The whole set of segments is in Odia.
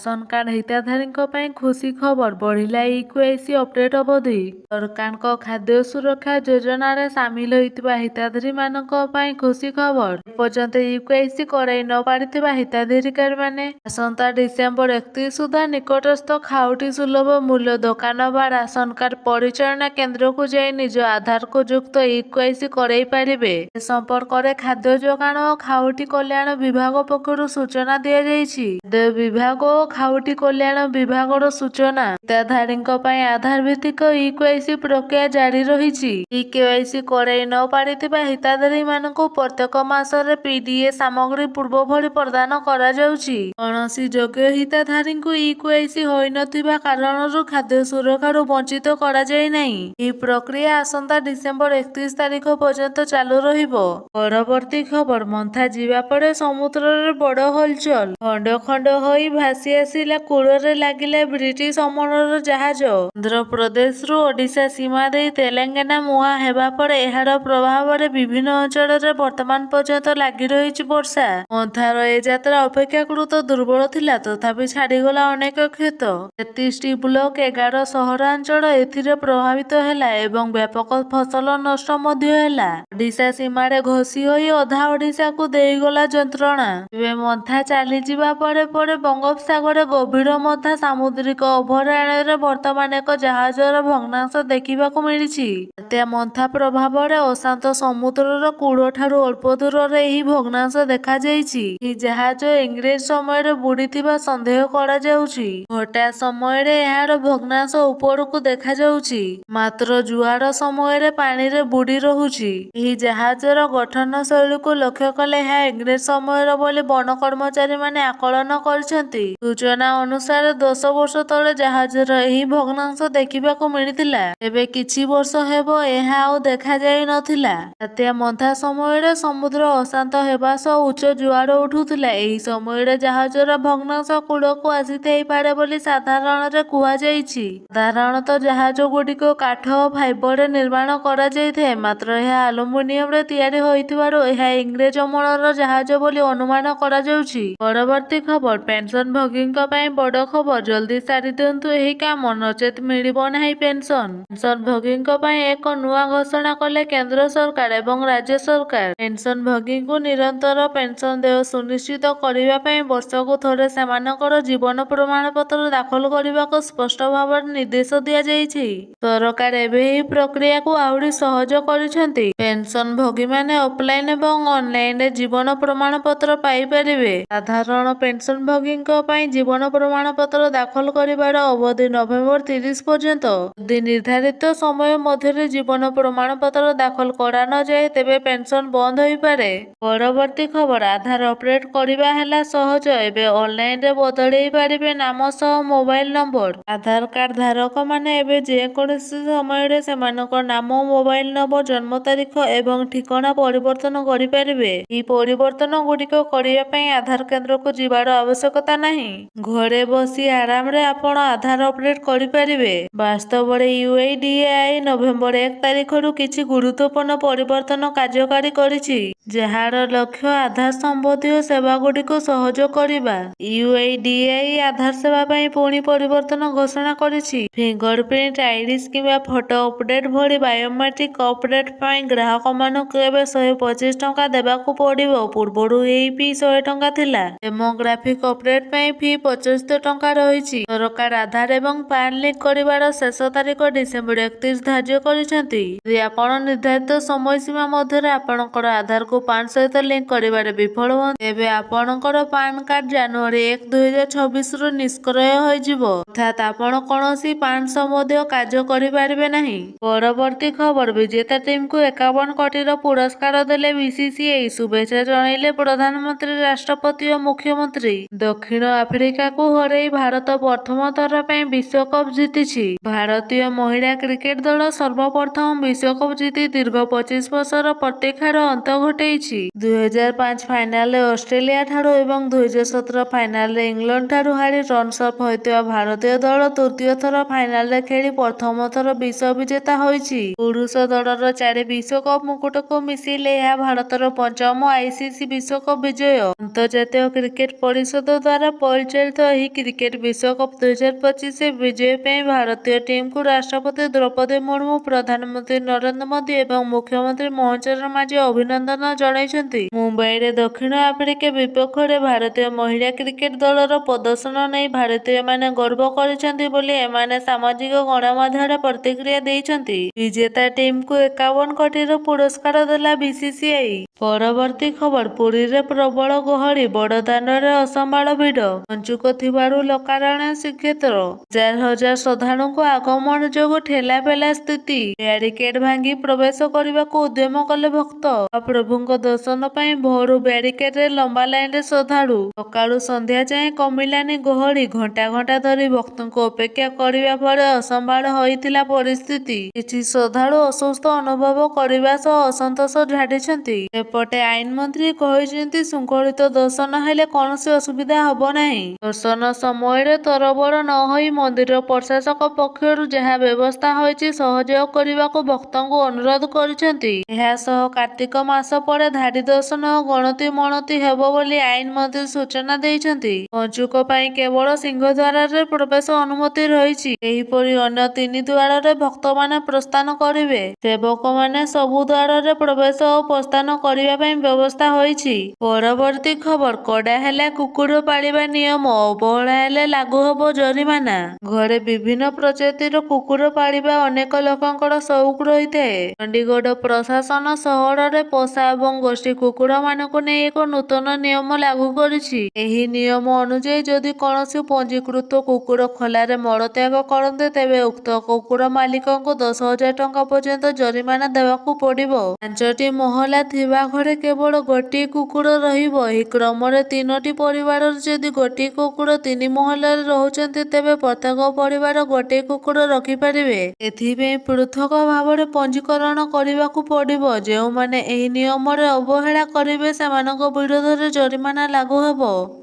ରାସନ କାର୍ଡ ହିତାଧାରୀଙ୍କ ପାଇଁ ଖୁସି ଖବର, ବଢିଲା ଇକ୍ୟୁଆଇସି ଅପଡେଟ୍ ଅବଧି। ସରକାରଙ୍କ ଖାଦ୍ୟ ସୁରକ୍ଷା ଯୋଜନାରେ ସାମିଲ ହୋଇଥିବା ହିତାଧାରୀମାନଙ୍କ ପାଇଁ ଖୁସି ଖବର। ଏପର୍ଯ୍ୟନ୍ତ ଇକ୍ୟୁଆଇସି କରାଇ ନ ପାରିଥିବା ହିତାଧିକାରୀମାନେ ଆସନ୍ତା ଡିସେମ୍ବର 31 ସୁଦ୍ଧା ନିକଟସ୍ଥ ଖାଉଟି ସୁଲଭ ମୂଲ୍ୟ ଦୋକାନ ବା ରାସନ କାର୍ଡ ପରିଚାଳନା କେନ୍ଦ୍ରକୁ ଯାଇ ନିଜ ଆଧାରକୁ ଯୁକ୍ତ ଇକ୍ୟୁଆଇସି କରାଇ ପାରିବେ। ଏ ସମ୍ପର୍କରେ ଖାଦ୍ୟ ଯୋଗାଣ ଓ ଖାଉଟି କଲ୍ୟାଣ ବିଭାଗ ପକ୍ଷରୁ ସୂଚନା ଦିଆଯାଇଛି। ଖାଦ୍ୟ ବିଭାଗ ଓ ଖାଉଟି କଲ୍ୟାଣ ବିଭାଗର ସୂଚନା। ହିତାଧାରୀଙ୍କ ପାଇଁ ଆଧାର ଭିତ୍ତିକ ଇକ୍ୟୁଆଇସି ପ୍ରକ୍ରିୟା ଜାରି ରହିଛି। ଇକ୍ୟୁଆଇସି କରାଇ ନ ପାରିଥିବା ହିତାଧାରୀମାନଙ୍କୁ ପ୍ରତ୍ୟେକ ମାସରେ ପିଡିଏ ସାମଗ୍ରୀ ପୂର୍ବ ଭଳି ପ୍ରଦାନ କରାଯାଉଛି। କୌଣସି ଯୋଗ୍ୟ ହିତାଧାରୀଙ୍କୁ ଇକ୍ୟୁଆଇସି ହୋଇନଥିବା କାରଣରୁ ଖାଦ୍ୟ ସୁରକ୍ଷାରୁ ବଞ୍ଚିତ କରାଯାଇ ନାହିଁ। ଏହି ପ୍ରକ୍ରିୟା ଆସନ୍ତା ଡିସେମ୍ବର 31 ତାରିଖ ପର୍ଯ୍ୟନ୍ତ ଚାଲୁ ରହିବ। ପରବର୍ତ୍ତୀ ଖବର, ମନ୍ଥା ଯିବା ପରେ ସମୁଦ୍ରରେ ବଡ଼ ହଲଚଲ। ଖଣ୍ଡ ଖଣ୍ଡ ହୋଇ ଭାସି ଆସିଲା କୂଳରେ ଲାଗିଲା ବ୍ରିଟିଶ ଅମଳର ଜାହାଜ। ଆନ୍ଧ୍ରପ୍ରଦେଶରୁ ଓଡ଼ିଶା ସୀମା ଦେଇ ତେଲେଙ୍ଗାନା ମୁହାଁ ହେବା ପରେ ଏହାର ପ୍ରଭାବରେ ବିଭିନ୍ନ ଅଞ୍ଚଳରେ ବର୍ତ୍ତମାନ ପର୍ଯ୍ୟନ୍ତ ଲାଗି ରହିଛି ବର୍ଷା। ମନ୍ଥାର ଏ ଯାତ୍ରା ଅପେକ୍ଷାକୃତ ଦୁର୍ବଳ ଥିଲା, ତଥାପି ଛାଡ଼ିଗଲା ଅନେକ କ୍ଷତ। 33ଟି ବ୍ଲକ, 11 ସହରାଞ୍ଚଳ ଏଥିରେ ପ୍ରଭାବିତ ହେଲା ଏବଂ ବ୍ୟାପକ ଫସଲ ନଷ୍ଟ ମଧ୍ୟ ହେଲା। ଓଡ଼ିଶା ସୀମାରେ ଘୋଷି ହୋଇ ଅଧା ଓଡ଼ିଶାକୁ ଦେଇଗଲା ଯନ୍ତ୍ରଣା। ଏବେ ମନ୍ଥା ଚାଲିଯିବା ପରେ ପରେ ବଙ୍ଗୋପସାଗରରେ ଗଭୀର ମନ୍ଥା ସାମୁଦ୍ରିକ ଅଭୟାରଣ୍ୟରେ ବର୍ତ୍ତମାନ ଏକ ଜାହାଜର ଭଗ୍ନାଂଶ ଦେଖିବାକୁ ମିଳିଛି। ବାତ୍ୟା ମନ୍ଥା ପ୍ରଭାବରେ ଅଶାନ୍ତ ସମୁଦ୍ରର କୂଳଠାରୁ ଅଳ୍ପ ଦୂରରେ ଏହି ଭଗ୍ନାଂଶ ଦେଖାଯାଇଛି। ଏହି ଜାହାଜ ଇଂରେଜ ସମୟରେ ବୁଡ଼ିଥିବା ସନ୍ଦେହ କରାଯାଉଛି। ହଠାତ୍ ସମୟରେ ଏହାର ଭଗ୍ନାଂଶ ଉପରକୁ ଦେଖାଯାଉଛି, ମାତ୍ର ଜୁଆର ସମୟରେ ପାଣିରେ ବୁଡ଼ି ରହୁଛି। ଏହି ଜାହାଜର ଗଠନ ଶୈଳୀକୁ ଲକ୍ଷ୍ୟ କଲେ ଏହା ଇଂରେଜ ସମୟର ବୋଲି ବନ କର୍ମଚାରୀମାନେ ଆକଳନ କରିଛନ୍ତି। ସୂଚନା ଅନୁସାରେ 10 ବର୍ଷ ତଳେ ଜାହାଜର ଏହି ଭଗ୍ନାଂଶ ଦେଖିବାକୁ ମିଳିଥିଲା। ଏବେ କିଛି ବର୍ଷ ହେବ ଏହା ଆଉ ଦେଖାଯାଇ ନଥିଲା। ବାତ୍ୟା ମନ୍ଥା ସମୟରେ ସମୁଦ୍ର ଅଶାନ୍ତ ହେବା ସହ ଉଚ୍ଚ ଜୁଆର ଉଠୁଥିଲା। ଏହି ସମୟରେ ଜାହାଜର ଭଗ୍ନାଂଶ କୂଳକୁ ଆସିଥାଇପାରେ ବୋଲି ସାଧାରଣରେ କୁହାଯାଇଛି। ସାଧାରଣତଃ ଜାହାଜଗୁଡ଼ିକ କାଠ ଓ ଫାଇବରରେ ନିର୍ମାଣ କରାଯାଇଥାଏ, ମାତ୍ର ଏହା ଆଲୁମିନିୟମରେ ତିଆରି ହୋଇଥିବାରୁ ଏହା ଇଂରେଜ ଅମଳର ଜାହାଜ ବୋଲି ଅନୁମାନ କରାଯାଉଛି। ପରବର୍ତ୍ତୀ ଖବର, ପେନସନଭୋଗୀଙ୍କ ପାଇଁ ବଡ଼ ଖବର, ଜଲଦି ସାରି ଦିଅନ୍ତୁ ଏହି କାମ, ନଚେତ୍ ମିଳିବ ନାହିଁ ପେନସନ। ପେନସନଭୋଗୀଙ୍କ ପାଇଁ ଏକ ନୂଆ ଘୋଷଣା କଲେ କେନ୍ଦ୍ର ସରକାର ଏବଂ ରାଜ୍ୟ ସରକାର। ପେନସନଭୋଗୀଙ୍କୁ ନିରନ୍ତର ପେନସନ ଦେୟ ସୁନିଶ୍ଚିତ କରିବା ପାଇଁ ବର୍ଷକୁ ଥରେ ସେମାନଙ୍କର ଜୀବନ ପ୍ରମାଣପତ୍ର ଦାଖଲ କରିବାକୁ ସ୍ପଷ୍ଟ ଭାବରେ ନିର୍ଦ୍ଦେଶ ଦିଆଯାଇଛି। ସରକାର ଏବେ ଏହି ପ୍ରକ୍ରିୟାକୁ ଆହୁରି ସହଜ କରିଛନ୍ତି। ପେନସନଭୋଗୀମାନେ ଅଫଲାଇନ ଏବଂ ଅନଲାଇନରେ ଜୀବନ ପ୍ରମାଣପତ୍ର ପାଇପାରିବେ। ସାଧାରଣ ପେନସନଭୋଗୀଙ୍କ ପାଇଁ ଜୀବନ ପ୍ରମାଣପତ୍ର ଦାଖଲ କରିବାର ଅବଧି ନଭେମ୍ବର 30 ପର୍ଯ୍ୟନ୍ତ। ଯଦି ନିର୍ଦ୍ଧାରିତ ସମୟ ମଧ୍ୟରେ ଜୀବନ ପ୍ରମାଣପତ୍ର ଦାଖଲ କରାନଯାଏ ତେବେ ପେନସନ ବନ୍ଦ ହୋଇପାରେ। ପରବର୍ତ୍ତୀ ଖବର, ଆଧାର ଅପଡେଟ୍ କରିବା ହେଲା ସହଜ। ଏବେ ଅନଲାଇନରେ ବଦଳେଇ ପାରିବେ ନାମ ସହ ମୋବାଇଲ ନମ୍ବର। ଆଧାର କାର୍ଡ ଧାରକମାନେ ଏବେ ଯେକୌଣସି ସମୟରେ ସେମାନଙ୍କ ନାମ, ମୋବାଇଲ ନମ୍ବର, ଜନ୍ମ ତାରିଖ ଏବଂ ଠିକଣା ପରିବର୍ତ୍ତନ କରିପାରିବେ। ଏହି ପରିବର୍ତ୍ତନ ଗୁଡ଼ିକ କରିବା ପାଇଁ ଆଧାର କେନ୍ଦ୍ରକୁ ଯିବାର ଆବଶ୍ୟକତା ନାହିଁ। ଘରେ ବସି ଆରାମରେ ଆପଣ ଆଧାର ଅପଡେଟ୍ କରିପାରିବେ। ବାସ୍ତବରେ ୟୁଆଇଡିଏଆଇ ନଭେମ୍ବର 1 ତାରିଖରୁ କିଛି ଗୁରୁତ୍ୱପୂର୍ଣ୍ଣ ପରିବର୍ତ୍ତନ କାର୍ଯ୍ୟକାରୀ କରିଛି, ଯାହାର ଲକ୍ଷ୍ୟ ଆଧାର ସମ୍ବନ୍ଧୀୟ ସେବାଗୁଡ଼ିକୁ ସହଜ କରିବା। ୟୁଆଇଡିଏଆଇ ଆଧାର ସେବା ପାଇଁ ପୁଣି ପରିବର୍ତ୍ତନ ଘୋଷଣା କରିଛି। ଫିଙ୍ଗରପ୍ରିଣ୍ଟ, ଆଇରିସ୍ କିମ୍ବା ଫଟୋ ଅପଡେଟ୍ ଭଳି ବାୟୋମେଟ୍ରିକ୍ ଅପଡେଟ୍ ପାଇଁ ଗ୍ରାହକମାନଙ୍କୁ ଏବେ 125 ଟଙ୍କା ଦେବାକୁ ପଡ଼ିବ। ପୂର୍ବରୁ ଏହି ଫି 100 ଟଙ୍କା ଥିଲା। ଡେମୋଗ୍ରାଫିକ୍ ଅପଡେଟ୍ ପାଇଁ ଫି 75 ଟଙ୍କା ରହିଛି। ସରକାର ଆଧାର ଏବଂ ପାନ ଲିଙ୍କ କରିବାର ଶେଷ ତାରିଖ ଡିସେମ୍ବର 31 ଧାର୍ଯ୍ୟ କରିଛନ୍ତି। ଯଦି ଆପଣ ନିର୍ଦ୍ଧାରିତ ସମୟସୀମା ମଧ୍ୟରେ ଆପଣଙ୍କର ଆଧାରକୁ ପାନ ସହିତ ଲିଙ୍କ କରିବାରେ ବିଫଳ ହୁଅନ୍ତି, ତେବେ ଆପଣଙ୍କର ପାନ କାର୍ଡ ଜାନୁଆରୀ 1, 2026ରୁ ନିଷ୍କ୍ରିୟ ହୋଇଯିବ, ଅର୍ଥାତ୍ ଆପଣ କୌଣସି ପାନ ସମ୍ବନ୍ଧୀୟ କାର୍ଯ୍ୟ କରିପାରିବେ ନାହିଁ। ପରବର୍ତ୍ତୀ ଖବର, ବିଜେତା ଟିମକୁ 51 କୋଟିର ପୁରସ୍କାର ଦେଲେ ବିସିସିଆଇ, ଶୁଭେଚ୍ଛା ଜଣାଇଲେ ପ୍ରଧାନମନ୍ତ୍ରୀ, ରାଷ୍ଟ୍ରପତି ଓ ମୁଖ୍ୟମନ୍ତ୍ରୀ। ଦକ୍ଷିଣ ଆଫ୍ରିକାକୁ ହରାଇ ଭାରତ ପ୍ରଥମ ଥର ପାଇଁ ବିଶ୍ୱକପ୍ ଜିତିଛି। ଭାରତୀୟ ମହିଳା କ୍ରିକେଟ ଦଳ ସର୍ବପ୍ରଥମ ବିଶ୍ୱକପ୍ ଜିତି ଦୀର୍ଘ 25 ବର୍ଷର ପ୍ରତୀକ୍ଷାର ଅନ୍ତ ଘଟେଇ ଫୁଟେଇଛି। 2005 ଫାଇନାଲରେ ଅଷ୍ଟ୍ରେଲିଆ ଠାରୁ ଏବଂ 2017 ଫାଇନାଲରେ ଇଂଲଣ୍ଡ ଠାରୁ ହାରି ରନର୍ସ ଅପ୍ ହୋଇଥିବା ଭାରତୀୟ ଦଳ ତୃତୀୟ ଥର ଫାଇନାଲରେ ଖେଳି ପ୍ରଥମ ଥର ବିଶ୍ୱ ବିଜେତା ହୋଇଛି। ପୁରୁଷ ଦଳର 4 ବିଶ୍ୱକପ୍ ମୁକୁଟକୁ ମିଶିଲେ ଏହା ଭାରତର ପଞ୍ଚମ ଆଇସିସି ବିଶ୍ୱକପ୍ ବିଜୟ। ଅନ୍ତର୍ଜାତୀୟ କ୍ରିକେଟ ପରିଷଦ ଦ୍ୱାରା ପରିଚାଳିତ ଏହି କ୍ରିକେଟ ବିଶ୍ୱକପ୍ 2025 ବିଜୟ ପାଇଁ ଭାରତୀୟ ଟିମକୁ ରାଷ୍ଟ୍ରପତି ଦ୍ରୌପଦୀ ମୁର୍ମୁ, ପ୍ରଧାନମନ୍ତ୍ରୀ ନରେନ୍ଦ୍ର ମୋଦି ଏବଂ ମୁଖ୍ୟମନ୍ତ୍ରୀ ମୋହନ ଚରଣ ମାଝୀ ଅଭିନନ୍ଦନ ଜଣାଇଛନ୍ତି। ମୁମ୍ବାଇରେ ଦକ୍ଷିଣ ଆଫ୍ରିକା ବିପକ୍ଷରେ ଭାରତୀୟ ମହିଳା କ୍ରିକେଟ ଦଳର ପ୍ରଦର୍ଶନ ନେଇ ଭାରତୀୟମାନେ ଗର୍ବ କରିଛନ୍ତି ବୋଲି ଏମାନେ ସାମାଜିକ ଗଣମାଧ୍ୟମରେ ପ୍ରତିକ୍ରିୟା ଦେଇଛନ୍ତି। ବିଜେତା ଟିମକୁ 51 କୋଟିର ପୁରସ୍କାର ଦେଲା ବିସିସିଆଇ। ପରବର୍ତ୍ତୀ ଖବର ପୁରୀରେ ପ୍ରବଳ ଗହଳି, ବଡ଼ଦାଣ୍ଡରେ ଅସମ୍ଭାଳ ଭିଡ଼। ପଞ୍ଚୁକ ଥିବାରୁ ଲୋକାରଣ୍ୟ ଶ୍ରୀକ୍ଷେତ୍ର। ହଜାର ହଜାର ଶ୍ରଦ୍ଧାଳୁଙ୍କ ଆଗମନ ଯୋଗୁଁ ଠେଲାପେଲା ସ୍ଥିତି। ବ୍ୟାରିକେଡ୍ ଭାଙ୍ଗି ପ୍ରବେଶ କରିବାକୁ ଉଦ୍ୟମ କଲେ ଭକ୍ତ। ମହାପ୍ରଭୁଙ୍କ ଦର୍ଶନ ପାଇଁ ଭୋରୁ ବ୍ୟାରିକେଡରେ ଲମ୍ବା ଲାଇନରେ ଶ୍ରଦ୍ଧାଳୁ। ସକାଳୁ ସନ୍ଧ୍ୟା ଯାଏଁ କମିଲାନି ଗହଳି। ଘଣ୍ଟା ଘଣ୍ଟା ଧରି ଭକ୍ତଙ୍କୁ ଅପେକ୍ଷା କରିବା ପରେ ଅସମ୍ଭାଳ ହୋଇଥିଲା ପରିସ୍ଥିତି। କିଛି ଶ୍ରଦ୍ଧାଳୁ ଅସୁସ୍ଥ ଅନୁଭବ କରିବା ସହ ଅସନ୍ତୋଷ ଝାଡ଼ିଛନ୍ତି। ଏପଟେ ଆଇନ ମନ୍ତ୍ରୀ କହିଛନ୍ତି ଶୃଙ୍ଖଳିତ ଦର୍ଶନ ହେଲେ କୌଣସି ଅସୁବିଧା ହେବ ନାହିଁ। ଦର୍ଶନ ସମୟରେ ତରବର ନ ହୋଇ ମନ୍ଦିର ପ୍ରଶାସକ ପକ୍ଷରୁ ଯାହା ବ୍ୟବସ୍ଥା ହୋଇଛି ସହଯୋଗ କରିବାକୁ ଭକ୍ତଙ୍କୁ ଅନୁରୋଧ କରିଛନ୍ତି। ଏହା ସହ କାର୍ତ୍ତିକ ମାସ ପରେ ଧାଡି ଦର୍ଶନ ଓ ଗଣତି ମଣତି ହେବ ବୋଲି ଆଇନ ମନ୍ତ୍ରୀ ସୂଚନା ଦେଇଛନ୍ତି। ପଞ୍ଚୁକ ପାଇଁ କେବଳ ସିଂହଦ୍ୱାରରେ ପ୍ରବେଶ ଅନୁମତି ରହିଛି। ସେହିପରି ଅନ୍ୟ 3 ଦ୍ୱାରରେ ଭକ୍ତମାନେ ପ୍ରସ୍ଥାନ କରିବେ। ସେବକମାନେ ସବୁ ଦ୍ୱାରରେ ପ୍ରବେଶ ଓ ପ୍ରସ୍ଥାନ କରିବା ପାଇଁ ବ୍ୟବସ୍ଥା ହୋଇଛି। ପରବର୍ତ୍ତୀ ଖବର କଡା ହେଲା କୁକୁର ପାଳିବା ନିୟମ, ଅବହେଳା ହେଲେ ଲାଗୁ ହେବ ଜରିମାନା। ଘରେ ବିଭିନ୍ନ ପ୍ରଜାତିର କୁକୁର ପାଳିବା ଅନେକ ଲୋକଙ୍କର ସଉକ ରହିଥାଏ। ଚଣ୍ଡିଗଡ଼ ପ୍ରଶାସନ ସହରରେ ପୋଷା ଏବଂ ଗୋଷ୍ଠୀ କୁକୁରମାନଙ୍କୁ ନେଇ ଏକ ନୂତନ ନିୟମ ଲାଗୁ କରିଛି। ଏହି ନିୟମ ଅନୁଯାୟୀ ଯଦି କୌଣସି ପଞ୍ଜୀକୃତ କୁକୁର ଖୋଲାରେ ମଳତ୍ୟାଗ କରନ୍ତି ତେବେ ଉକ୍ତ କୁକୁର ମାଲିକଙ୍କୁ 10,000 ଟଙ୍କା ପର୍ଯ୍ୟନ୍ତ ଜରିମାନା ଦେବାକୁ ପଡ଼ିବ। 5ଟି ମହଲା ଥିବା ଘରେ କେବଳ ଗୋଟିଏ କୁକୁର ରହିବ। ଏହି କ୍ରମରେ 3ଟି ପରିବାରର ଯଦି ଗୋଟିଏ କୁକୁର 3 ମହଲାରେ ରହୁଛନ୍ତି ତେବେ ପ୍ରତ୍ୟେକ ପରିବାର ଗୋଟିଏ କୁକୁର ରଖିପାରିବେ। ଏଥିପାଇଁ ପୃଥକ ଭାବରେ ପଞ୍ଜୀକରଣ କରିବାକୁ ପଡ଼ିବ। ଯେଉଁମାନେ ଏହି ନିୟମରେ ଅବହେଳା କରିବେ ସେମାନଙ୍କ ବିରୋଧରେ ଜରିମାନା ଲାଗୁ ହେବ।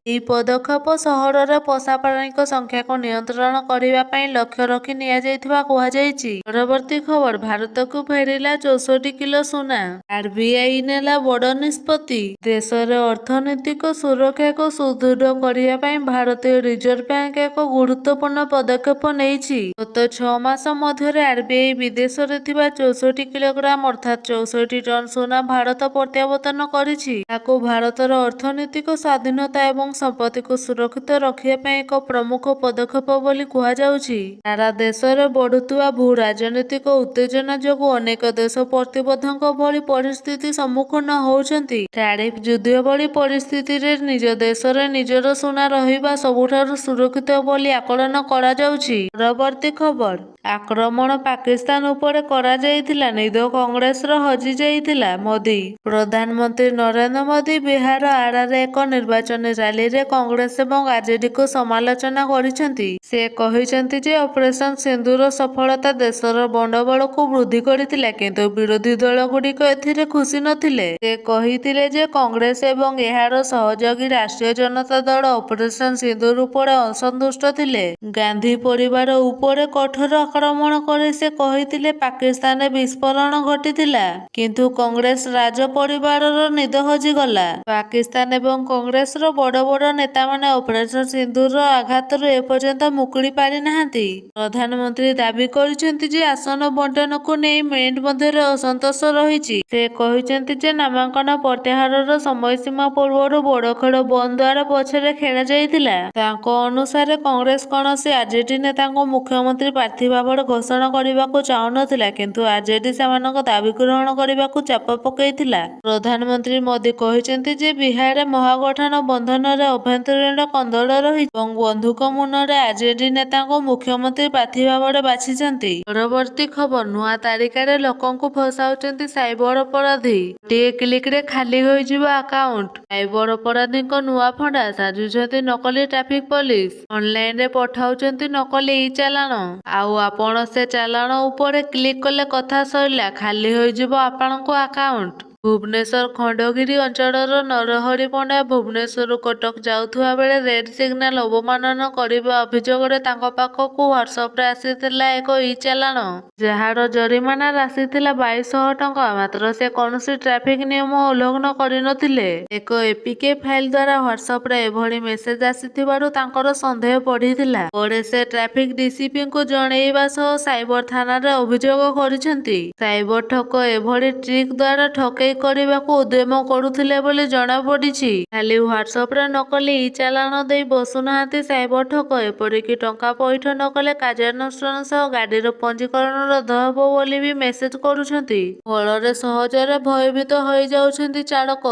ଏହି ପଦକ୍ଷେପ ସହରରେ ପୋଷା ପ୍ରାଣୀଙ୍କ ସଂଖ୍ୟାକୁ ନିୟନ୍ତ୍ରଣ କରିବା ପାଇଁ ଲକ୍ଷ୍ୟ ରଖି ନିଆଯାଇଥିବା କୁହାଯାଇଛି। ପରବର୍ତ୍ତୀ ଖବର ଭାରତକୁ ଫେରିଲା 64 କିଲୋ ସୁନା। ଆରବିଆଇ ନେଲା ବଡ଼ ନିଷ୍ପତ୍ତି। ଦେଶରେ ଅର୍ଥନୈତିକ ସୁରକ୍ଷାକୁ ସୁଦୃଢ଼ କରିବା ପାଇଁ ଭାରତୀୟ ରିଜର୍ଭ ବ୍ୟାଙ୍କ ଏକ ଗୁରୁତ୍ୱପୂର୍ଣ୍ଣ ପଦକ୍ଷେପ ନେଇଛି। ଗତ 6 ମାସ ମଧ୍ୟରେ ଆରବିଆଇ ବିଦେଶରେ ଥିବା 64 କିଲୋଗ୍ରାମ ଅର୍ଥାତ୍ 64 ଟନ୍ ସୁନା ଭାରତ ପ୍ରତ୍ୟାବର୍ତ୍ତନ କରିଛି। ଏହାକୁ ଭାରତର ଅର୍ଥନୈତିକ ସ୍ୱାଧୀନତା ଏବଂ ସମ୍ପତ୍ତିକୁ ସୁରକ୍ଷିତ ରଖିବା ପାଇଁ ଏକ ପ୍ରମୁଖ ପଦକ୍ଷେପ ବୋଲି କୁହାଯାଉଛି। ସାରା ଦେଶରେ ବଢୁଥିବା ଭୂ ରାଜନୈତିକ ଉତ୍ତେଜନା ଯୋଗୁଁ ଅନେକ ଦେଶ ପ୍ରତିବନ୍ଧକ ଭଳି ପରିସ୍ଥିତି ସମ୍ମୁଖୀନ ହେଉଛନ୍ତି। ଟ୍ୟାରିଫ ଯୁଦ୍ଧ ଭଳି ପରିସ୍ଥିତିରେ ନିଜ ଦେଶରେ ନିଜର ସୁନା ରହିବା ସବୁଠାରୁ ସୁରକ୍ଷିତ ବୋଲି ଆକଳନ କରାଯାଉଛି। ପରବର୍ତ୍ତୀ ଖବର ଆକ୍ରମଣ ପାକିସ୍ତାନ ଉପରେ କରାଯାଇଥିଲା, ନିଦ କଂଗ୍ରେସର ହଜି ଯାଇଥିଲା। ମୋଦି। ପ୍ରଧାନମନ୍ତ୍ରୀ ନରେନ୍ଦ୍ର ମୋଦି ବିହାର ଆରାରେ ଏକ ନିର୍ବାଚନୀ ରାଲିରେ କଂଗ୍ରେସ ଏବଂ ଆରଜେଡିକୁ ସମାଲୋଚନା କରିଛନ୍ତି। ସେ କହିଛନ୍ତି ଯେ ଅପରେସନ ସିନ୍ଦୁର ସଫଳତା ଦେଶର ଗଣ୍ଡଗୋଳକୁ ବୃଦ୍ଧି କରିଥିଲା କିନ୍ତୁ ବିରୋଧୀ ଦଳଗୁଡ଼ିକ ଏଥିରେ ଖୁସି ନଥିଲେ। ସେ କହିଥିଲେ ଯେ କଂଗ୍ରେସ ଏବଂ ଏହାର ସହଯୋଗୀ ରାଷ୍ଟ୍ରୀୟ ଜନତା ଦଳ ଅପରେସନ ସିନ୍ଦୁର ଉପରେ ଅସନ୍ତୁଷ୍ଟ ଥିଲେ। ଗାନ୍ଧୀ ପରିବାର ଉପରେ କଠୋର ଆକ୍ରମଣ କରି ସେ କହିଥିଲେ ପାକିସ୍ତାନରେ ବିସ୍ଫୋରଣ ଘଟିଥିଲା କିନ୍ତୁ କଂଗ୍ରେସ ରାଜ ପରିବାରର ନିଦ ହଜିଗଲା। ପାକିସ୍ତାନ ଏବଂ କଂଗ୍ରେସର ବଡ଼ ବଡ଼ ନେତାମାନେ ଅପରେସନ ସିନ୍ଦୁରର ଆଘାତରୁ ଏପର୍ଯ୍ୟନ୍ତ ମୁକୁଳି ପାରିନାହାନ୍ତି। ପ୍ରଧାନମନ୍ତ୍ରୀ ଦାବି କରିଛନ୍ତି ଯେ ଆସନ ବଣ୍ଟନକୁ ନେଇ ମେଣ୍ଟ ମଧ୍ୟରେ ଅସନ୍ତୋଷ ରହିଛି। ସେ କହିଛନ୍ତି ଯେ ନାମାଙ୍କନ ପ୍ରତ୍ୟାହାରର ସମୟସୀମା ପୂର୍ବରୁ ବଡ଼ ଖେଳ ବନ୍ଦ ଦ୍ୱାର ପଛରେ ଖେଳାଯାଇଥିଲା। ତାଙ୍କ ଅନୁସାରେ କଂଗ୍ରେସ କୌଣସି ଆରଜେଡି ନେତାଙ୍କୁ ମୁଖ୍ୟମନ୍ତ୍ରୀ ପ୍ରାର୍ଥୀ ଭାବରେ ଘୋଷଣା କରିବାକୁ ଚାହୁଁନଥିଲା କିନ୍ତୁ ଆରଜେଡି ସେମାନଙ୍କ ଦାବି ଗ୍ରହଣ କରିବାକୁ ଚାପ ପକାଇଥିଲା। ପ୍ରଧାନମନ୍ତ୍ରୀ ମୋଦି କହିଛନ୍ତି ଯେ ବିହାରରେ ମହାଗଠନ ବନ୍ଧନରେ ଆଭ୍ୟନ୍ତରୀଣ କନ୍ଦଳ ରହିଛି ଏବଂ ବନ୍ଧୁକ ମୁନରେ ଆରଜେଡି ନେତାଙ୍କୁ ମୁଖ୍ୟମନ୍ତ୍ରୀ ପ୍ରାର୍ଥୀ ଭାବରେ ବାଛିଛନ୍ତି। ପରବର୍ତ୍ତୀ ଖବର ନୂଆ ତାରିକାରେ ଲୋକଙ୍କୁ ଫସାଉଛନ୍ତି ସାଇବର ଅପରାଧୀ। ଗୋଟିଏ କ୍ଲିକରେ ଖାଲି ହୋଇଯିବ ଆକାଉଣ୍ଟ। ସାଇବର ଅପରାଧୀଙ୍କ ନୂଆ ଫଣ୍ଡା ସାଜୁଛନ୍ତି ନକଲି ଟ୍ରାଫିକ ପୋଲିସ। ଅନଲାଇନରେ ପଠାଉଛନ୍ତି ନକଲି ଇ-ଚାଲାଣ। ଆଉ ଆପଣ ସେ ଚାଲାଣ ଉପରେ କ୍ଲିକ କଲେ କଥା ସରିଲା, ଖାଲି ହୋଇଯିବ ଆପଣଙ୍କ ଆକାଉଣ୍ଟ। ଭୁବନେଶ୍ୱର ଖଣ୍ଡଗିରି ଅଞ୍ଚଳର ନରହରି ପଣ୍ଡା ଭୁବନେଶ୍ୱରରୁ କଟକ ଯାଉଥିବା ବେଳେ ରେଡ୍ ସିଗ୍ନାଲ ଅବମାନନା କରିବା ଅଭିଯୋଗରେ ତାଙ୍କ ପାଖକୁ ହ୍ୱାଟ୍ସଆପ୍ରେ ଆସିଥିଲା ଏକ ଇ-ଚାଲାଣ, ଯାହାର ଜରିମାନା ରାଶି ଥିଲା 2200 ଟଙ୍କା। ମାତ୍ର ସେ କୌଣସି ଟ୍ରାଫିକ୍ ନିୟମ ଉଲ୍ଲଂଘନ କରିନଥିଲେ। ଏକ ଏପିକେ ଫାଇଲ୍ ଦ୍ୱାରା ହ୍ୱାଟ୍ସଆପ୍ରେ ଏଭଳି ମେସେଜ ଆସିଥିବାରୁ ତାଙ୍କର ସନ୍ଦେହ ବଢ଼ିଥିଲା। ପରେ ସେ ଟ୍ରାଫିକ୍ ଡିସିପିଙ୍କୁ ଜଣାଇବା ସହ ସାଇବର ଥାନାରେ ଅଭିଯୋଗ କରିଛନ୍ତି। ସାଇବର ଠକ ଏଭଳି ଟ୍ରିକ୍ ଦ୍ୱାରା ଠକେଇ କରିବାକୁ ଉଦ୍ୟମ କରୁଥିଲେ ବୋଲି ଜଣାପଡ଼ିଛି। ଖାଲି ହ୍ୱାଟ୍ସଆପ୍ରେ ନକଲି ଇ-ଚାଲାଣ ଦେଇ ବସୁନାହାନ୍ତି ସାଇବର ଠକ, ଏପରିକି ଟଙ୍କା ପଇଠ ନକଲେ କାର୍ଯ୍ୟାନୁଷ୍ଠାନ ସହ ଗାଡ଼ିର ପଞ୍ଜୀକରଣ ରଦ୍ଦ ହେବ ବୋଲି ବି ମେସେଜ କରୁଛନ୍ତି। ଫଳରେ ସହଜରେ ଭୟଭୀତ ହୋଇଯାଉଛନ୍ତି ଚାଳକ।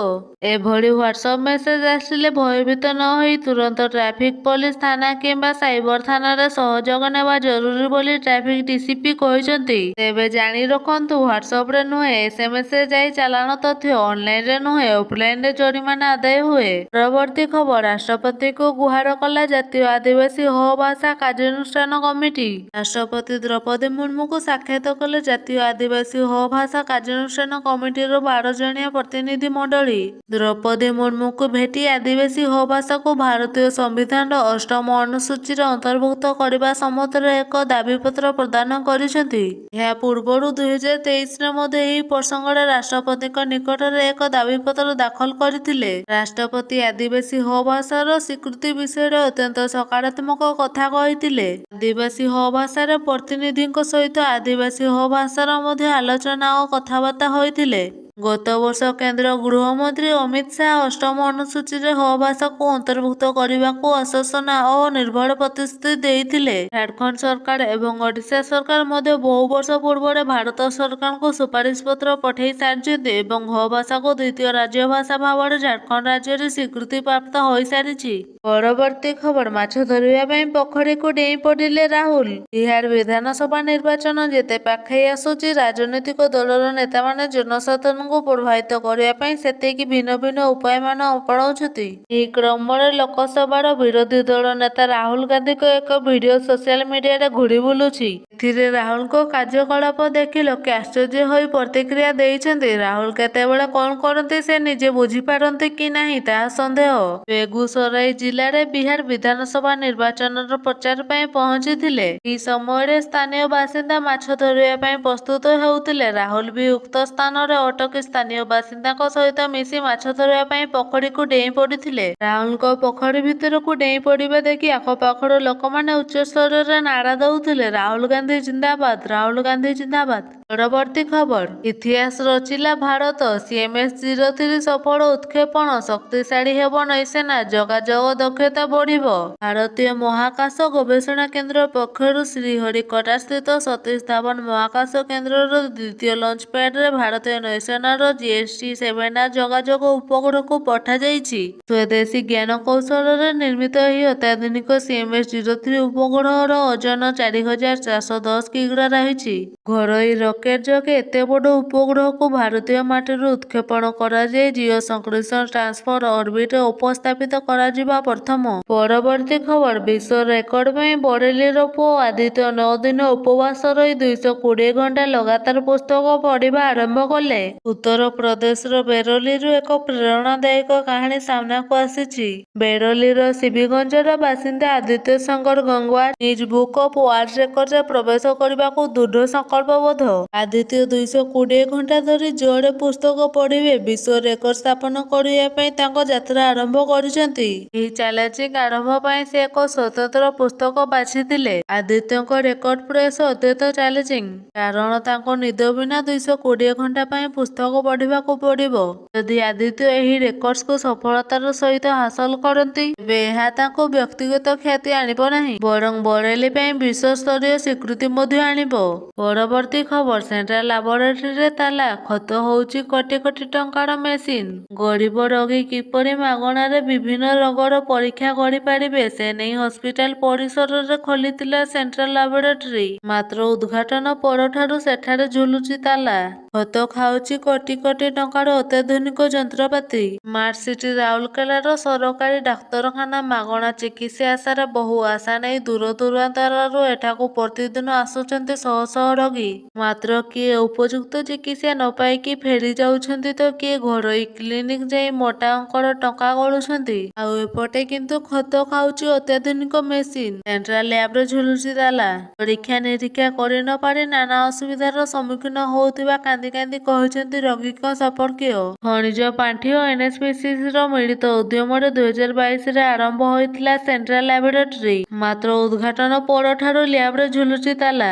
ଏଭଳି ହ୍ୱାଟ୍ସଆପ୍ ମେସେଜ ଆସିଲେ ଭୟଭୀତ ନ ହୋଇ ତୁରନ୍ତ ଟ୍ରାଫିକ୍ ପୋଲିସ ଥାନା କିମ୍ବା ସାଇବର ଥାନାରେ ସହଯୋଗ ନେବା ଜରୁରୀ ବୋଲି ଟ୍ରାଫିକ୍ ଡିସିପି କହିଛନ୍ତି। ତେବେ ଜାଣି ରଖନ୍ତୁ, ହ୍ୱାଟ୍ସଆପ୍ରେ ନୁହେଁ ଏସ୍ଏମ୍ଏସ୍ରେ ଯାଇ ଚାଲାଣ ତଥ୍ୟ, ଅନଲାଇନରେ ନୁହେଁ ଅଫଲାଇନରେ ଜରିମାନା ଆଦାୟ ହୁଏ। ପରବର୍ତ୍ତୀ ଖବର, ରାଷ୍ଟ୍ରପତିଙ୍କୁ ଗୁହାର କଲା ଜାତୀୟ ଆଦିବାସୀ ହୋ-ଭାଷା କାର୍ଯ୍ୟାନୁଷ୍ଠାନ କମିଟି। ରାଷ୍ଟ୍ରପତି ଦ୍ରୌପଦୀ ମୁର୍ମୁଙ୍କୁ ସାକ୍ଷାତ କଲେ ଜାତୀୟ ଆଦିବାସୀ ହୋ-ଭାଷା କାର୍ଯ୍ୟାନୁଷ୍ଠାନ କମିଟିର 12 ଜଣିଆ ପ୍ରତିନିଧି ମଣ୍ଡଳୀ। ଦ୍ରୌପଦୀ ମୁର୍ମୁଙ୍କୁ ଭେଟି ଆଦିବାସୀ ହୋ-ଭାଷାକୁ ଭାରତୀୟ ସମ୍ବିଧାନର 8ମ ଅନୁସୂଚୀରେ ଅନ୍ତର୍ଭୁକ୍ତ କରିବା ସମ୍ବନ୍ଧରେ ଏକ ଦାବିପତ୍ର ପ୍ରଦାନ କରିଛନ୍ତି। ଏହା ପୂର୍ବରୁ 2023ରେ ମଧ୍ୟ ଏହି ପ୍ରସଙ୍ଗରେ ରାଷ୍ଟ୍ରପତିଙ୍କ ନିକଟରେ ଏକ ଦାବିପତ୍ର ଦାଖଲ କରିଥିଲେ। ରାଷ୍ଟ୍ରପତି ଆଦିବାସୀ ହୋ-ଭାଷାର ସ୍ୱୀକୃତି ବିଷୟରେ ଅତ୍ୟନ୍ତ ସକାରାତ୍ମକ କଥା କହିଥିଲେ। ଆଦିବାସୀ ହୋ-ଭାଷାର ପ୍ରତିନିଧିଙ୍କ ସହିତ ଆଦିବାସୀ ହୋ-ଭାଷାର ମଧ୍ୟ ଆଲୋଚନା ଓ କଥାବାର୍ତ୍ତା ହୋଇଥିଲେ। ଗତ ବର୍ଷ କେନ୍ଦ୍ର ଗୃହମନ୍ତ୍ରୀ ଅମିତ ଶାହ 8ମ ଅନୁସୂଚୀରେ ହୋ-ଭାଷାକୁ ଅନ୍ତର୍ଭୁକ୍ତ କରିବାକୁ ଆଶ୍ୱାସନା ଓ ନିର୍ଭର ପ୍ରତିଶ୍ରୁତି ଦେଇଥିଲେ। ଝାଡ଼ଖଣ୍ଡ ସରକାର ଏବଂ ଓଡ଼ିଶା ସରକାର ମଧ୍ୟ ବହୁ ବର୍ଷ ପୂର୍ବରେ ଭାରତ ସରକାରଙ୍କୁ ସୁପାରିଶପତ୍ର ପଠାଇ ସାରିଛନ୍ତି ଏବଂ ହୋ-ଭାଷାକୁ ଦ୍ୱିତୀୟ ରାଜ୍ୟଭାଷା ଭାବରେ ଝାଡ଼ଖଣ୍ଡ ରାଜ୍ୟରେ ସ୍ୱୀକୃତି ପ୍ରାପ୍ତ ହୋଇସାରିଛି। ପରବର୍ତ୍ତୀ ଖବର, ମାଛ ଧରିବା ପାଇଁ ପୋଖରୀକୁ ଡେଇଁ ପଡ଼ିଲେ ରାହୁଲ। ବିହାର ବିଧାନସଭା ନିର୍ବାଚନ ଯେତେ ପାଖେଇ ଆସୁଛି, ରାଜନୈତିକ ଦଳର ନେତାମାନେ ଜନସାଧାରଣଙ୍କୁ ପ୍ରଭାବିତ କରିବା ପାଇଁ ସେତିକି ଭିନ୍ନ ଭିନ୍ନ ଉପାୟମାନ ଆପଣାଉଛନ୍ତି। ଏହି କ୍ରମରେ ଲୋକସଭାର ବିରୋଧୀ ଦଳ ନେତା ରାହୁଲ ଗାନ୍ଧୀଙ୍କ ଏକ ଭିଡିଓ ସୋସିଆଲ ମିଡିଆରେ ଘୁରି ବୁଲୁଛି। ଏଥିରେ ରାହୁଲଙ୍କ କାର୍ଯ୍ୟକଳାପ ଦେଖି ଲୋକେ ଆଶ୍ଚର୍ଯ୍ୟ ହୋଇ ପ୍ରତିକ୍ରିୟା ଦେଇଛନ୍ତି। ରାହୁଲ କେତେବେଳେ କଣ କରନ୍ତି ସେ ନିଜେ ବୁଝିପାରନ୍ତି କି ନାହିଁ ତାହା ସନ୍ଦେହ। ବେଗୁସରାଇ ଜିଲ୍ଲାରେ ବିହାର ବିଧାନସଭା ନିର୍ବାଚନର ପ୍ରଚାର ପାଇଁ ପହଞ୍ଚିଥିଲେ। ଏହି ସମୟରେ ସ୍ଥାନୀୟ ବାସିନ୍ଦା ମାଛ ଧରିବା ପାଇଁ ପ୍ରସ୍ତୁତ ହେଉଥିଲେ। ରାହୁଲ ବି ଉକ୍ତ ସ୍ଥାନରେ ଅଟକି ସ୍ଥାନୀୟ ବାସିନ୍ଦାଙ୍କ ସହିତ ମିଶି ମାଛ ଧରିବା ପାଇଁ ପୋଖରୀକୁ ଡେଇଁ ପଡ଼ିଥିଲେ। ରାହୁଲଙ୍କ ପୋଖରୀ ଭିତରକୁ ଡେଇଁ ପଡ଼ିବା ଦେଖି ଆଖପାଖର ଲୋକମାନେ ଉଚ୍ଚସ୍ୱରରେ ନାରା ଦେଉଥିଲେ, ରାହୁଲ ଗାନ୍ଧୀ ଜିନ୍ଦାବାଦ, ରାହୁଲ ଗାନ୍ଧୀ ଜିନ୍ଦାବାଦ। ପରବର୍ତ୍ତୀ ଖବର, ଇତିହାସ ରଚିଲା ଭାରତ, CMS-03 ସଫଳ ଉତକ୍ଷେପଣ, ଶକ୍ତିଶାଳୀ ହେବ ନୌସେନା, ଯୋଗାଯୋଗ ଦକ୍ଷତା ବଢ଼ିବ। ଭାରତୀୟ ମହାକାଶ ଗବେଷଣା କେନ୍ଦ୍ର ପକ୍ଷରୁ ଶ୍ରୀହରିକୋଟାସ୍ଥିତ ସତୀଶ ଧାୱନ ମହାକାଶ କେନ୍ଦ୍ରର ଦ୍ୱିତୀୟ ଲଞ୍ଚପ୍ୟାଡ୍ରେ ଭାରତୀୟ ନୌସେନାର GST-7R ଯୋଗାଯୋଗ ଉପଗ୍ରହକୁ ପଠାଯାଇଛି। ସ୍ୱଦେଶୀ ଜ୍ଞାନକୌଶଳରେ ନିର୍ମିତ ଏହି ଅତ୍ୟାଧୁନିକ CMS-03 ଉପଗ୍ରହର ଓଜନ 4410 କିଗ୍ରା ରହିଛି। ଘରୋଇ ରକେଟ୍ ଯୋଗେ ଏତେ ବଡ଼ ଉପଗ୍ରହକୁ ଭାରତୀୟ ମାଟିରୁ ଉତକ୍ଷେପଣ କରାଯାଇ ଜିଓସଂକ୍ରିସନ ଟ୍ରାନ୍ସଫର ଅର୍ବିଟରେ ଉପସ୍ଥାପିତ କରାଯିବା ପ୍ରଥମ। ପରବର୍ତ୍ତୀ ଖବର, ବିଶ୍ୱ ରେକର୍ଡ ପାଇଁ ବରେଲିର ପୁଅ ଆଦିତ୍ୟ 9 ଦିନ ଉପବାସ ରହି 220 ଘଣ୍ଟା ଲଗାତାର ପୁସ୍ତକ ପଢ଼ିବା ଆରମ୍ଭ କଲେ। ଉତ୍ତରପ୍ରଦେଶର ବେରଲିରୁ ଏକ ପ୍ରେରଣାଦାୟକ କାହାଣୀ ସାମ୍ନାକୁ ଆସିଛି। ବେରଲିର ଶିବିଗଞ୍ଜର ବାସିନ୍ଦା ଆଦିତ୍ୟ ଶଙ୍କର ଗଙ୍ଗୱାର ନିଜ ବୁକ୍ ଅଫ୍ ୱାର୍ଲ୍ଡ ରେକର୍ଡରେ ପ୍ରବେଶ କରିବାକୁ ଦୃଢ଼ ସଂକଳ୍ପବଦ୍ଧ। ଆଦିତ୍ୟ 220 ଘଣ୍ଟା ଧରି ଜୋରରେ ପୁସ୍ତକ ପଢ଼ିବେ ବିଶ୍ୱ ରେକର୍ଡ ସ୍ଥାପନ କରିବା ପାଇଁ ତାଙ୍କ ଯାତ୍ରା ଆରମ୍ଭ କରିଛନ୍ତି। ଏହି ଚ୍ୟାଲେଞ୍ଜିଂ ଆରମ୍ଭ ପାଇଁ ସେ ଏକ ସ୍ୱତନ୍ତ୍ର ପୁସ୍ତକ ବାଛିଥିଲେ। ଆଦିତ୍ୟଙ୍କ ରେକର୍ଡ ପ୍ରୟାସ ଅତ୍ୟନ୍ତ ଚ୍ୟାଲେଞ୍ଜିଂ, କାରଣ ତାଙ୍କୁ ନିଦ ବିନା 220 ଘଣ୍ଟା ପାଇଁ ପୁସ୍ତକ ପଢ଼ିବାକୁ ପଡ଼ିବ। ଯଦି ଆଦିତ୍ୟ ଏହି ରେକର୍ଡକୁ ସଫଳତାର ସହିତ ହାସଲ କରନ୍ତି, ତେବେ ଏହା ତାଙ୍କୁ ବ୍ୟକ୍ତିଗତ ଖ୍ୟାତି ଆଣିବ ନାହିଁ, ବରଂ ବରେଲି ପାଇଁ ବିଶ୍ୱସ୍ତରୀୟ ସ୍ୱୀକୃତି ମଧ୍ୟ ଆଣିବ। ପରବର୍ତ୍ତୀ ଖବର, ସେଣ୍ଟ୍ରାଲ ଲାବୋରେଟୋରୀରେ ତାଲା, ଖତ ହେଉଛି କୋଟି କୋଟି ଟଙ୍କାର ମେସିନ। ଗରିବ ରୋଗୀ କିପରି ମାଗଣାରେ ବିଭିନ୍ନ ରୋଗର ପରୀକ୍ଷା କରିପାରିବେ ସେ ନେଇ ହସ୍ପିଟାଲ ପରିସରରେ ଖୋଲିଥିଲା ସେଣ୍ଟ୍ରାଲ ଲାବୋରେଟୋରୀ। ମାତ୍ର ଉଦ୍ଘାଟନ ପରଠାରୁ ସେଠାରେ ଝୁଲୁଛି ତାଲା। ଖତ ଖାଉଛି କୋଟି କୋଟି ଟଙ୍କାର ଅତ୍ୟାଧୁନିକ ଯନ୍ତ୍ରପାତି। ସ୍ମାର୍ଟ ସିଟି ରାଉରକେଲାର ସରକାରୀ ଡାକ୍ତରଖାନା ମାଗଣା ଚିକିତ୍ସା ଆଶାରେ ବହୁ ଆଶା ନେଇ ଦୂର ଦୂରାନ୍ତରରୁ ଏଠାକୁ ପ୍ରତିଦିନ ଆସୁଛନ୍ତି ଶହ ଶହ ରୋଗୀ। ମାତ୍ର ମାତ୍ର କିଏ ଉପଯୁକ୍ତ ଚିକିତ୍ସା ନ ପାଇକି ଫେରି ଯାଉଛନ୍ତି ତ କିଏ ଘରୋଇ କ୍ଲିନିକ ଯାଇ ମୋଟା ଅଙ୍କର ଟଙ୍କା ଗଳୁଛନ୍ତି। ଆଉ ଏପଟେ କିନ୍ତୁ ଖତ ଖାଉଛି ଅତ୍ୟାଧୁନିକ ମେସିନ। ସେଣ୍ଟ୍ରାଲ ଲ୍ୟାବରେ ଝୁଲୁଛି ତାଲା। ପରୀକ୍ଷା ନିରୀକ୍ଷା କରି ନ ପାରି ନାନା ଅସୁବିଧାର ସମ୍ମୁଖୀନ ହେଉଥିବା କାନ୍ଦି କାନ୍ଦି କହିଛନ୍ତି ରୋଗୀଙ୍କ ସମ୍ପର୍କୀୟ। ଖଣିଜ ପାଣ୍ଠି ଓ ଏନଏଚପିସିର ମିଳିତ ଉଦ୍ୟମରେ 2022ରେ ଆରମ୍ଭ ହୋଇଥିଲା ସେଣ୍ଟ୍ରାଲ ଲାବୋରେଟୋରୀ। ମାତ୍ର ଉଦ୍ଘାଟନ ପରଠାରୁ ଲ୍ୟାବରେ ଝୁଲୁଛି ତାଲା।